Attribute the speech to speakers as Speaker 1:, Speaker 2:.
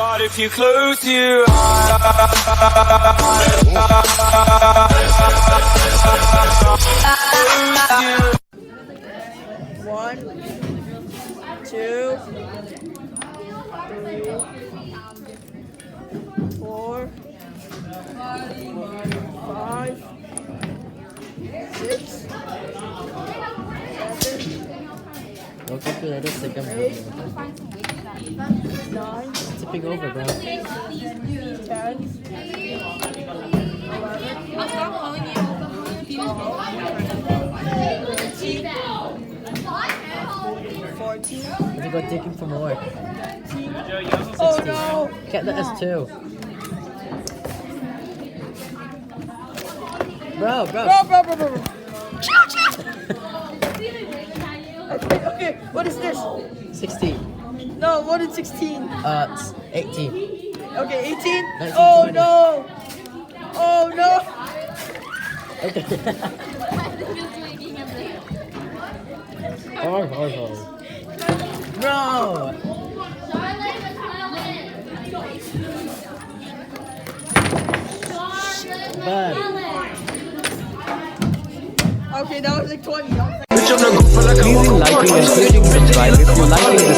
Speaker 1: But if you close your eyes,
Speaker 2: One, two, three, four, five, six, seven,
Speaker 3: Don't get through that. It's like
Speaker 2: eight,
Speaker 3: I'm
Speaker 2: 9,
Speaker 3: tipping over, bro.
Speaker 2: 10, 14,
Speaker 3: I think I'm taking for more.
Speaker 2: 15. Oh no!
Speaker 3: Get that as 2. Bro.
Speaker 2: Bro. Okay, what is this?
Speaker 3: 16.
Speaker 2: No, what is 16?
Speaker 3: It's 18.
Speaker 2: Okay, 18?
Speaker 3: 19,
Speaker 2: Oh
Speaker 3: 20.
Speaker 2: no! Oh no!
Speaker 3: Okay. Hard. Bro! Bad.
Speaker 2: Okay, that was like 20.
Speaker 4: Please liking and clicking subscribe if you like